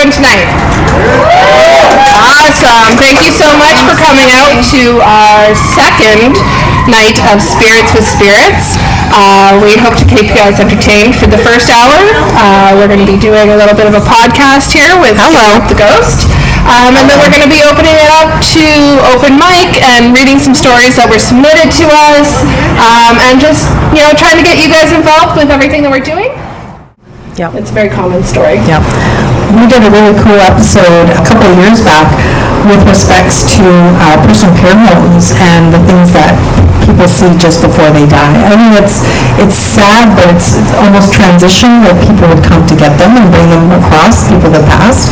doing tonight? Awesome. Thank you so much for coming out to our second night of Spirits with Spirits. We hope to keep you guys entertained for the first hour. We're going to be doing a little bit of a podcast here with the Ghost. And then we're going to be opening it up to open mic and reading some stories that were submitted to us, and just, trying to get you guys involved with everything that we're doing. Yep. It's a very common story. Yep. We did a really cool episode a couple of years back with respects to personal care homes and the things that people see just before they die. I mean, it's sad, but it's almost transition that people would come to get them and bring them across, people that passed.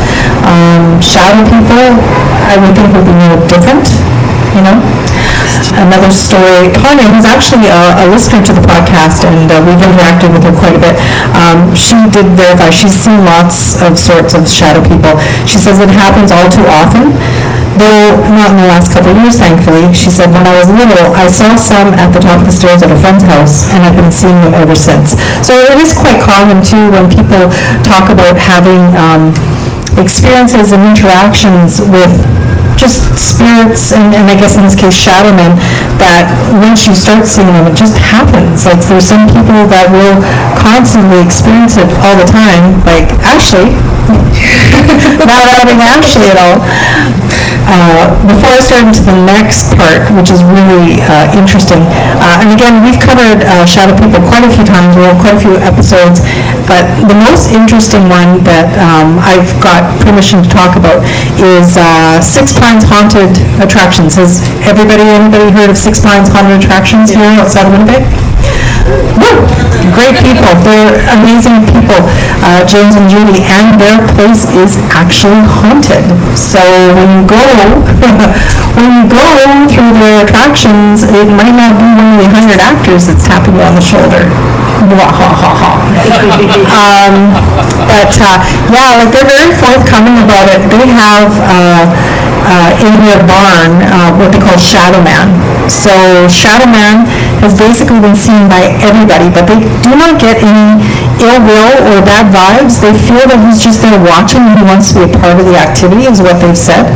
Shadow people, I would think would be no different, Another story, Tanya, who's actually a listener to the podcast, and we've interacted with her quite a bit. She did verify, she's seen lots of sorts of shadow people. She says it happens all too often, though not in the last couple of years, thankfully. She said, when I was little, I saw some at the top of the stairs at a friend's house, and I've been seeing them ever since. So it is quite common, too, when people talk about having experiences and interactions with just spirits, and I guess in this case Shadowman, that once you start seeing them, it just happens. Like, there's some people that will constantly experience it all the time, like Ashley, not outing Ashley at all. Before I start into the next part, which is really interesting, and again, we've covered shadow people quite a few times, we have quite a few episodes, but the most interesting one that I've got permission to talk about is Six Pines Haunted Attracations. Has anybody heard of Six Pines Haunted Attractions here outside of Winnipeg? Woo! Great people. They're amazing people, James and Judy, and their place is actually haunted. So when you go through their attractions, it might not be one of the 100 actors that's tapping you on the shoulder. But they're very forthcoming about it. They have in their barn what they call Shadowman. So Shadowman has basically been seen by everybody, but they do not get any ill will or bad vibes. They feel that he's just there watching and he wants to be a part of the activity, is what they've said.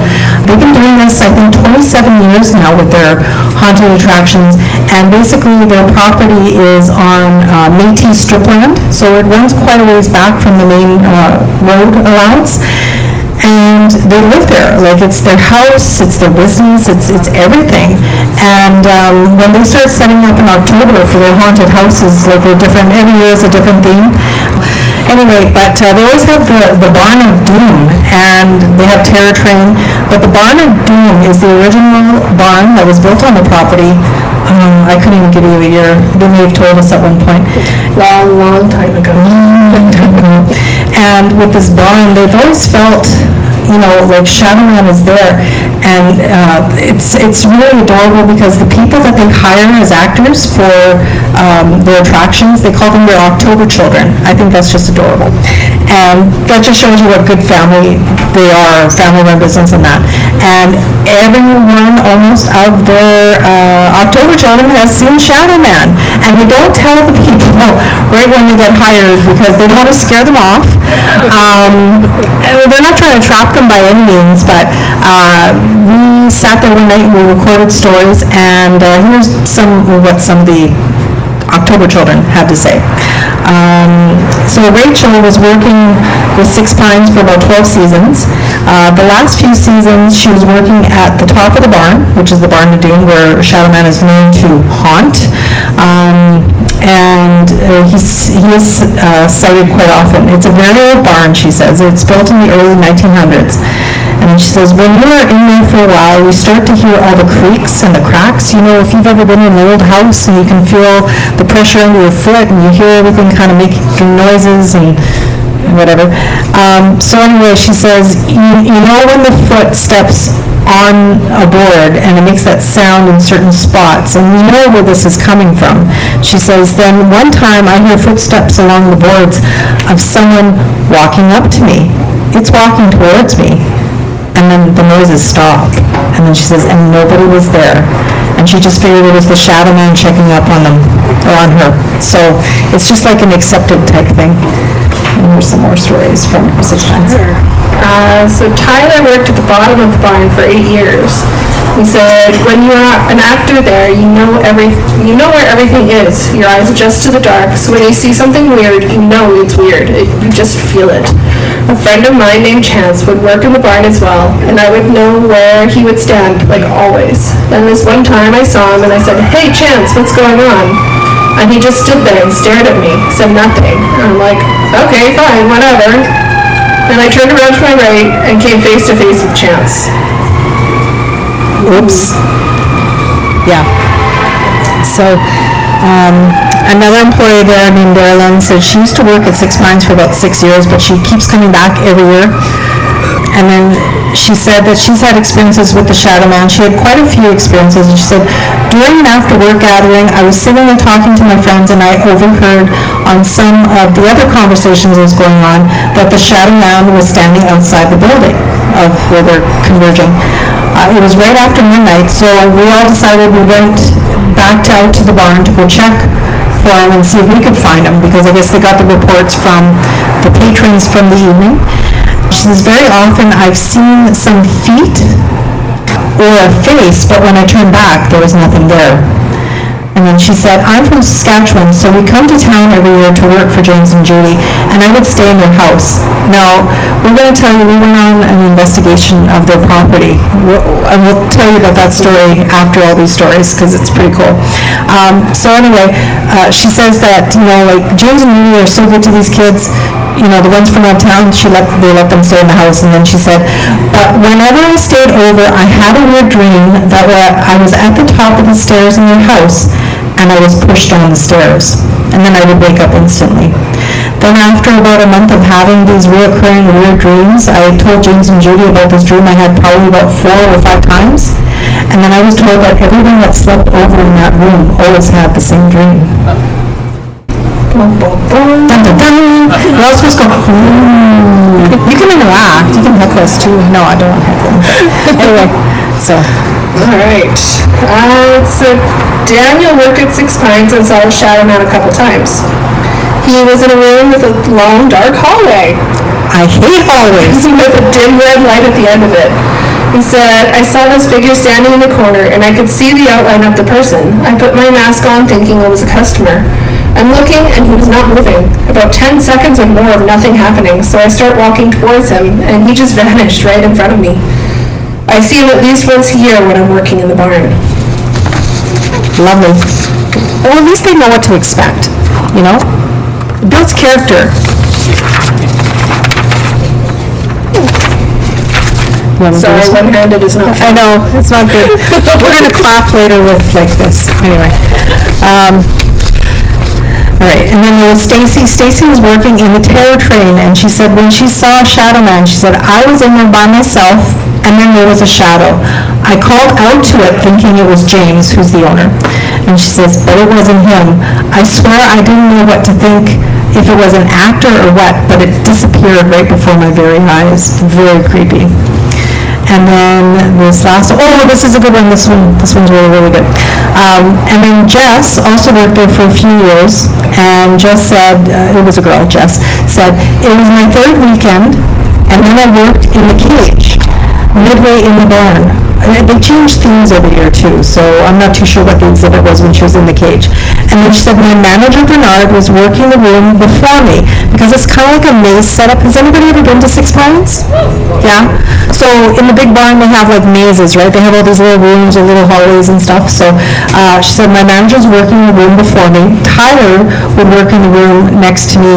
They've been doing this, I think, 27 years now with their haunted attractions, and basically their property is on Métis stripland, so it runs quite a ways back from the main road allowance. And they live there, like it's their house, it's their business, it's everything. And when they start setting up in October for their haunted houses, like they're different, every year is a different theme. Anyway, but they always have the Barn of Doom, and they have Terror Train, but the Barn of Doom is the original barn that was built on the property. I couldn't even give you a year. They may have told us at one point. Long time ago. And with this barn, they've always felt, like Shadowman is there, and it's really adorable because the people that they hire as actors for their attractions, they call them their October children. I think that's just adorable, and that just shows you what good family they are, family members and that. And everyone almost of their October children has seen Shadowman, and they don't tell the people right when they get hired because they don't want to scare them off. They're not trying to trap them by any means, but we sat there one night and we recorded stories, and here's what some of the October children had to say. So Rachel was working with Six Pines for about 12 seasons. The last few seasons she was working at the top of the barn, which is the Barn of Doom, where Shadowman is known to haunt. And he is sighted quite often. It's a very old barn, she says. It's built in the early 1900s. And she says, when you're in there for a while, you start to hear all the creaks and the cracks. If you've ever been in an old house and you can feel the pressure under your foot and you hear everything kind of making noises and whatever. So anyway, she says, you know when the foot steps on a board and it makes that sound in certain spots, and we know where this is coming from. She says, then one time I hear footsteps along the boards of someone walking up to me. It's walking towards me. And then the noises stop. And then she says, and nobody was there. And she just figured it was the Shadowman checking up on them, or on her. So it's just like an accepted type thing. And here's some more stories from Six Pines. So Tyler worked at the bottom of the barn for 8 years. He said, when you're an actor there, you know where everything is. Your eyes adjust to the dark, so when you see something weird, you know it's weird. You just feel it. A friend of mine named Chance would work in the barn as well, and I would know where he would stand, like always. Then this one time I saw him and I said, "Hey Chance, what's going on?" And he just stood there and stared at me, said nothing. And I'm like, okay, fine, whatever. Then I turned around to my right and came face to face with Chance. Oops. Yeah. So, another employee there named Marilyn said she used to work at Six Pines for about 6 years, but she keeps coming back every year. And then she said that she's had experiences with the Shadowman. She had quite a few experiences, and she said, during an after-work gathering, I was sitting and talking to my friends, and I overheard on some of the other conversations that was going on that the Shadowman was standing outside the building of where they're converging. It was right after midnight, so we all decided we went back out to the barn to go check for him and see if we could find him, because I guess they got the reports from the patrons from the evening. She says, very often I've seen some feet or a face, but when I turned back, there was nothing there. And then she said, I'm from Saskatchewan, so we come to town every year to work for James and Judy, and I would stay in their house. Now, we're going to tell you, we went on an investigation of their property, and we'll tell you about that story after all these stories, because it's pretty cool. So anyway, she says that, James and Judy are so good to these kids. The ones from out of town, they let them stay in the house, and then she said, but whenever I stayed over, I had a weird dream that I was at the top of the stairs in their house, and I was pushed down the stairs, and then I would wake up instantly. Then after about a month of having these reoccurring weird dreams, I told James and Judy about this dream I had probably about 4 or 5 times, and then I was told that everyone that slept over in that room always had the same dream. Dun, dun, dun. We're all supposed to go, You can interact. You can heckle us too. No, I don't want heckling. Anyway, so. All right. So Daniel worked at Six Pines and saw the Shadowman a couple times. He was in a room with a long, dark hallway. I hate hallways. With a dim red light at the end of it. He said, I saw this figure standing in the corner and I could see the outline of the person. I put my mask on thinking it was a customer. I'm looking and he was not moving. About 10 seconds or more of nothing happening, so I start walking towards him and he just vanished right in front of me. I see him at least once a year when I'm working in the barn. Lovely. Well, at least they know what to expect, It builds character. Sorry, one-handed is not I fun. know, it's not good. We're going to clap later with like this. Anyway. All right, and then there was Stacy. Stacy was working in the terror train, and she said when she saw a Shadowman, she said, I was in there by myself, and then there was a shadow. I called out to it thinking it was James, who's the owner. And she says, but it wasn't him. I swear I didn't know what to think, if it was an actor or what, but it disappeared right before my very eyes. Very creepy. And then this last, this is a good one. This one's really, really good. And then Jess also worked there for a few years, and Jess said, it was a girl, Jess, said, it was my 3rd weekend, and then I worked in the cage, midway in the barn. They changed themes every year too, so I'm not too sure what the exhibit was when she was in the cage. And then she said, my manager, Bernard, was working the room before me, because it's kind of like a maze setup. Has anybody ever been to Six Pines? Yeah? So in the big barn, they have like mazes, right? They have all these little rooms or little hallways and stuff. So she said, my manager's working the room before me. Tyler would work in the room next to me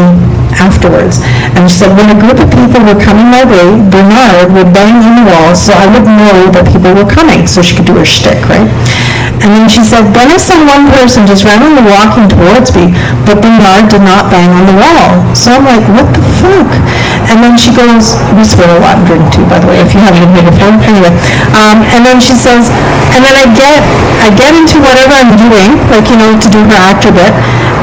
afterwards. And she said, when a group of people were coming my way, Bernard would bang on the wall so I would know that people were coming, so she could do her shtick, right? And then she said, then I saw one person just randomly walking towards me, but Bernard did not bang on the wall. So I'm like, what the fuck? And then she goes, we swear a lot and drink too, by the way, if you haven't been here before. Anyway, and then she says, and then I get into whatever I'm doing, like, to do her actor bit,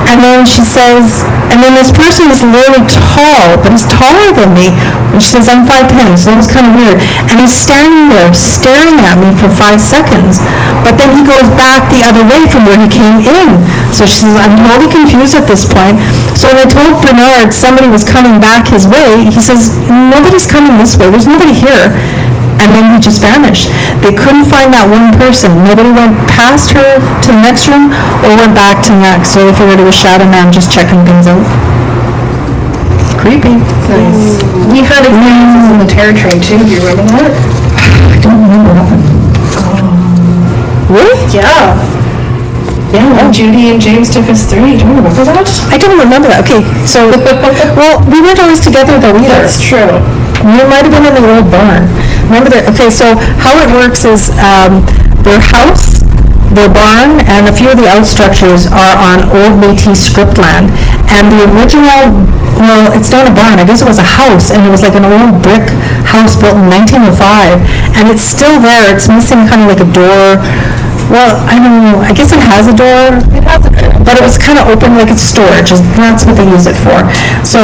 and then she says, and then this person is really tall, but he's taller than me. And she says, I'm 5'10", so it was kind of weird. And he's standing there staring at me for 5 seconds. But then he goes back the other way from where he came in. So she says, I'm totally confused at this point. So when I told Bernard somebody was coming back his way, he says, nobody's coming this way, there's nobody here. And then he just vanished. They couldn't find that one person. Nobody went past her to the next room or went back to the next. So they figured it was Shadowman just checking things out. Creepy. Nice. We had experiences in the terror train too, do you remember that? I don't remember that one. Really? Yeah. Yeah, when Judy and James took us through, you don't remember that? I don't remember that. Okay, so, well, we weren't always together though either. That's true. We might have been in the old barn. Remember that? Okay, so how it works is their house, their barn, and a few of the out structures are on old Métis script land. And the original, well, it's not a barn, I guess it was a house, and it was like an old brick house built in 1905. And it's still there. It's missing kind of like a door. Well, I don't know, I guess it has a door. It has a door. But it was kind of open like it's storage. That's what they use it for. So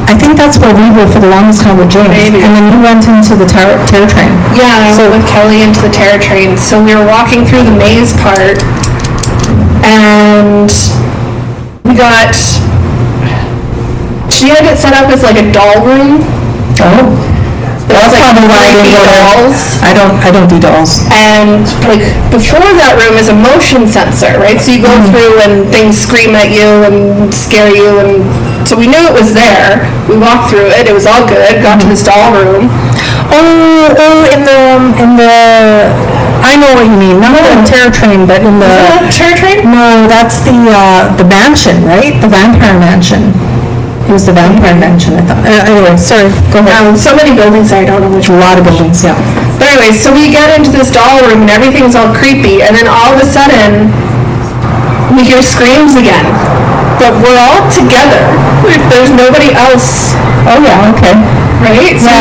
I think that's where we were for the longest time with James. Maybe. And then you went into the terror train. Yeah, I went with Kelly into the terror train. So we were walking through the maze part, and we got, she had it set up as like a doll room. Oh. That's probably why I didn't go dolls. there. I don't do dolls. And like before that room is a motion sensor, right? So you go through and things scream at you and scare you, and so we knew it was there. We walked through it. It was all good. Got to this doll room. Oh, in the. I know what you mean. Not the terror train, but in the. Is that terror train? No, that's the mansion, right? The vampire mansion. It was the vampire mansion, I thought. Anyway, sorry, go ahead. So many buildings, I don't know which A one. lot of buildings, yeah. But anyways, so we get into this doll room and everything's all creepy, and then all of a sudden, we hear screams again. But we're all together. There's nobody else. Oh, yeah, okay. Right? So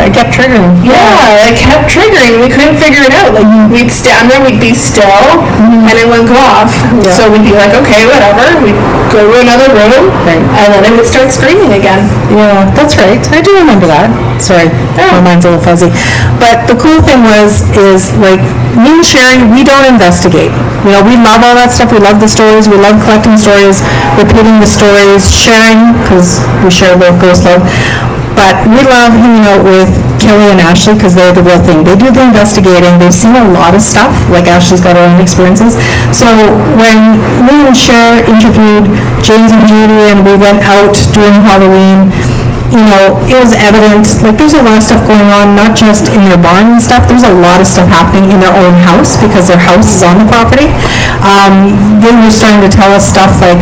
it kept triggering. Yeah, it kept triggering. We couldn't figure it out. Like, we'd stand there, we'd be still, and it wouldn't go off. Yeah. So we'd be like, okay, whatever. We'd go to another room, Right. and then it would start screaming again. Yeah, that's right. I do remember that. Sorry, my mind's a little fuzzy. But the cool thing is like, me and Sherry, we don't investigate. You know, we love all that stuff. We love the stories. We love collecting stories, repeating the stories, sharing, because we share the ghost love. But we love hanging out with Kelly and Ashley because they're the real thing. They do the investigating. They've seen a lot of stuff, like Ashley's got her own experiences. So when me and Cher interviewed James and Judy and we went out during Halloween, you know, it was evident, like there's a lot of stuff going on, not just in their barn and stuff, there's a lot of stuff happening in their own house because their house is on the property. They were starting to tell us stuff like,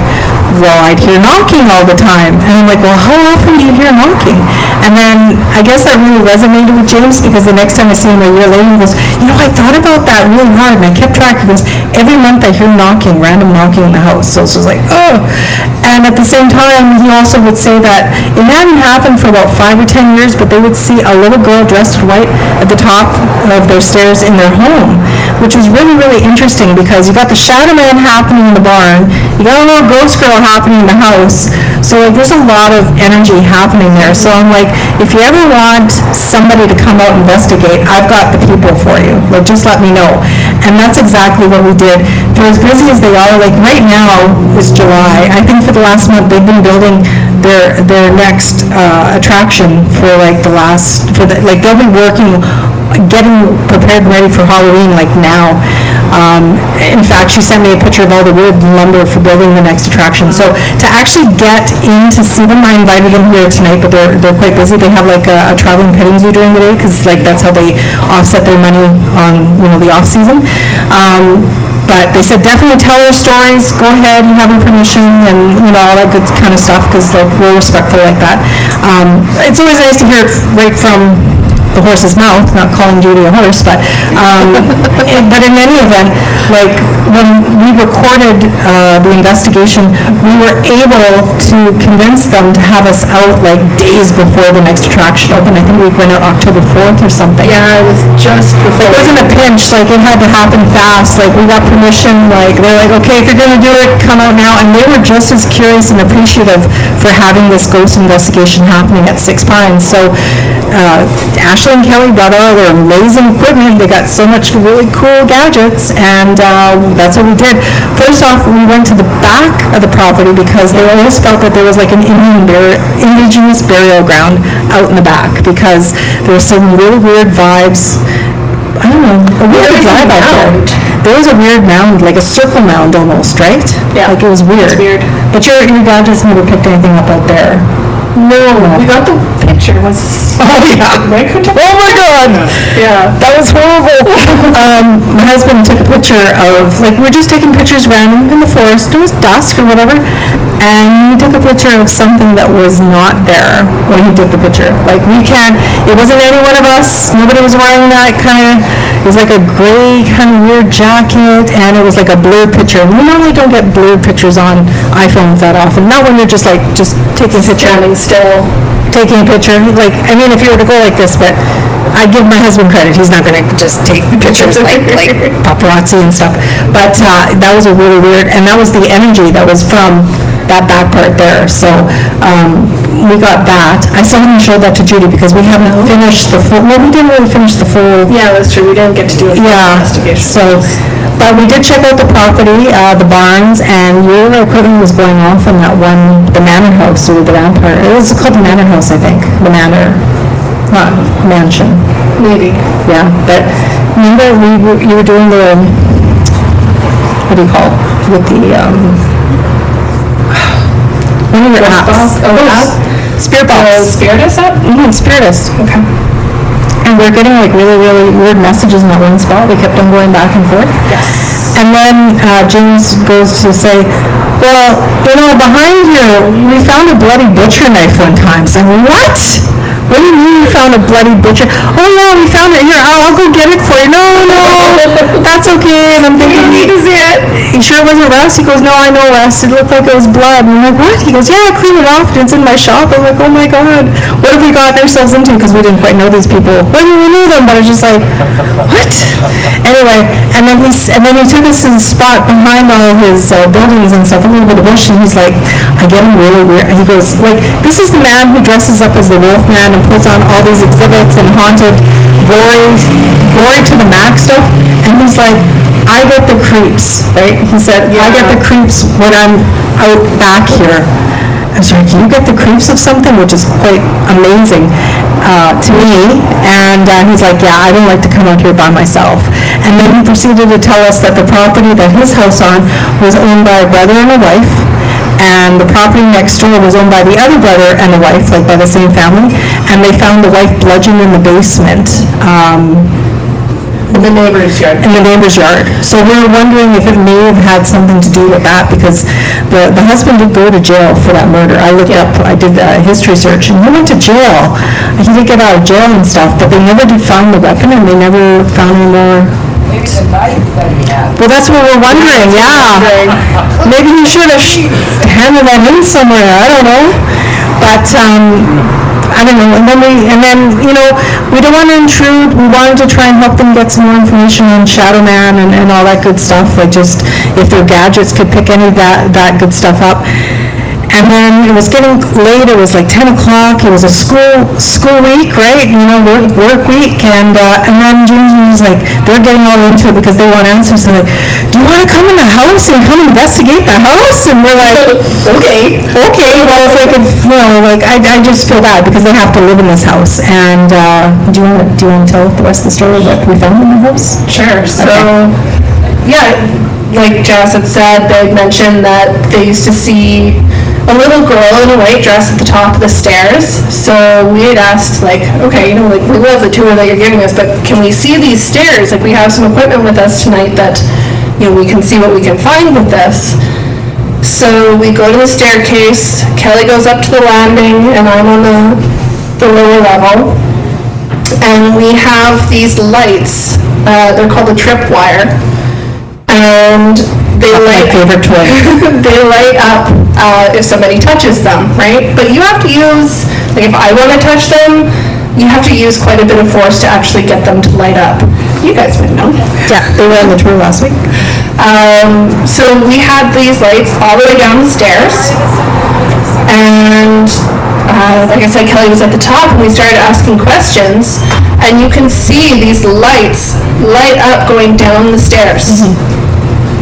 well, I'd hear knocking all the time. And I'm like, well, how often do you hear knocking? And then I guess that really resonated with James because the next time I see him a year later, he goes, you know, I thought about that really hard and I kept track. He goes, every month I hear knocking, random knocking in the house. So it's just like, oh. And at the same time, he also would say that it hadn't happened for about 5 or 10 years, but they would see a little girl dressed in white at the top of their stairs in their home, which was really, really interesting because you got the Shadowman happening in the barn, you got a little ghost girl happening in the house, so like there's a lot of energy happening there. So I'm like, if you ever want somebody to come out and investigate, I've got the people for you. Like, just let me know. And that's exactly what we did. For as busy as they are, like right now is July. I think for the last month they've been building their next attraction for like the last, like they'll be working, getting prepared and ready for Halloween like now. In fact, she sent me a picture of all the wood and lumber for building the next attraction. So to actually get in to see them, I invited them here tonight, but they're quite busy. They have like a traveling petting zoo during the day because like that's how they offset their money on, you know, the off season. But they said definitely tell their stories, go ahead, you have your permission, and you know, all that good kind of stuff, because like, we're respectful like that. It's always nice to hear it right from the horse's mouth, not calling Judy a horse, but but in any event, like when we recorded the investigation, we were able to convince them to have us out like days before the next attraction opened. I think we went out October 4th or something. Yeah, it was just before. It wasn't a pinch, like it had to happen fast, like we got permission, like they're like, okay, if you're gonna do it, come out now. And they were just as curious and appreciative for having this ghost investigation happening at Six Pines. So Ashley and Kelly brought all their amazing equipment. They got so much really cool gadgets, and that's what we did. First off, we went to the back of the property because they always felt that there was like an indigenous burial ground out in the back because there were some really weird vibes. I don't know, a weird vibe out there. There was a weird mound, like a circle mound almost, right? Yeah. Like it was weird. It's weird. But your gadgets never picked anything up out there. No, we got the picture. It was Oh yeah. Oh my God. Yeah. That was horrible. My husband took a picture of, like, we're just taking pictures random in the forest. It was dusk or whatever. And he took a picture of something that was not there when he took the picture. Like, it wasn't any one of us. Nobody was wearing that kind of, it was like a gray kind of weird jacket, and it was like a blurred picture. We normally don't get blurred pictures on iPhones that often. Not when you're just taking a picture. Standing still. Taking a picture, like, I mean, if you were to go like this, but I give my husband credit, he's not gonna just take pictures like paparazzi and stuff, but that was a really weird, and that was the energy that was from that back part there, so we got that. I still haven't showed that to Judy because we haven't finished the full, well, we didn't really finish the full. Yeah, that's true. We didn't get to do a full investigation. So, but we did check out the property, the barns, and your equipment was going off on that one, the manor house, or the rampart. It was called the manor house, I think, the manor, not mansion. Maybe. Yeah, but remember you were doing the, what do you call it, with the, one of your apps. Spirit Box. Spiritist app? Spiritist. Okay. And we're getting like really, really weird messages in that one spot. We kept on going back and forth. Yes. And then James goes to say, well, behind here, we found a bloody butcher knife one time. So I'm like, what? What do you mean you found a bloody butcher? Oh yeah, we found it here. I'll go get it for you. No, that's okay. And I'm thinking, Is it? you sure it wasn't rust? He goes, no, I know rust. It looked like it was blood. And I'm like, what? He goes, yeah, I cleaned it off. It's in my shop. I'm like, oh my God, what have we gotten ourselves into? Because we didn't quite know these people. Well, we knew them, but I was just like, what? Anyway, and then he took us to the spot behind all his buildings and stuff, a little bit of bush, and he's like, I get him really weird. And he goes, like, this is the man who dresses up as the wolf man and puts on all these exhibits and haunted, gory to the max stuff. And he's like, I get the creeps, right? He said, I get the creeps when I'm out back here. I was like, you get the creeps of something, which is quite amazing to me. And he's like, yeah, I don't like to come out here by myself. And then he proceeded to tell us that the property that his house on was owned by a brother and a wife, and the property next door was owned by the other brother and a wife, like by the same family, and they found the wife bludgeoned in the basement. In the neighbor's yard. In the neighbor's yard. So we were wondering if it may have had something to do with that, because the husband did go to jail for that murder. I looked up, I did a history search, and he went to jail. He did get out of jail and stuff, but they never did find the weapon, and they never found any more. Well, that's what we're wondering, yeah. Maybe he should have handed that in somewhere, I don't know. But, I don't know, and then, we don't want to intrude. We wanted to try and help them get some more information on Shadowman and all that good stuff, like just if their gadgets could pick any of that good stuff up. And then it was getting late, it was like 10 o'clock, it was a school week, right? Work week, and then James was like, they're getting all into it because they want answers. They're like, do you want to come in the house and come investigate the house? And we're like, okay. Well, it's like, I just feel bad because they have to live in this house. And do you want to tell the rest of the story of what we found in the house? Sure. So, yeah, like Jess had said, they mentioned that they used to see a little girl in a white dress at the top of the stairs. So we had asked, like, okay, we love the tour that you're giving us, but can we see these stairs? Like, we have some equipment with us tonight that, we can see what we can find with this. So we go to the staircase, Kelly goes up to the landing, and I'm on the lower level. And we have these lights, they're called a tripwire. And they light up if somebody touches them, right? But you have to use, like, if I want to touch them, you have to use quite a bit of force to actually get them to light up. You guys would know. Yeah, they were on the tour last week. So we had these lights all the way down the stairs, and like I said, Kelly was at the top, and we started asking questions, and you can see these lights light up going down the stairs.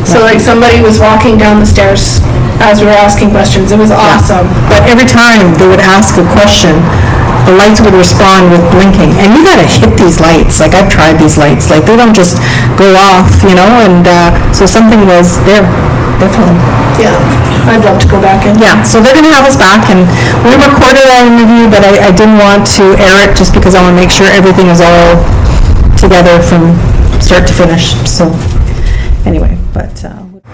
So like somebody was walking down the stairs as we were asking questions. It was awesome. But every time they would ask a question, the lights would respond with blinking. And you gotta hit these lights. Like, I've tried these lights. Like, they don't just go off, and so something was there, definitely. Yeah, I'd love to go back in. Yeah, so they're gonna have us back, and we recorded our interview, but I didn't want to air it just because I want to make sure everything is all together from start to finish, so, anyway, but,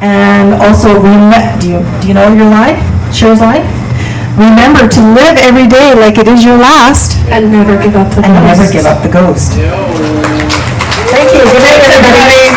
and also, do you know your line? Cher's line? Remember to live every day like it is your last. And never give up the ghost. And never give up the ghost. Thank you. Good night, everybody.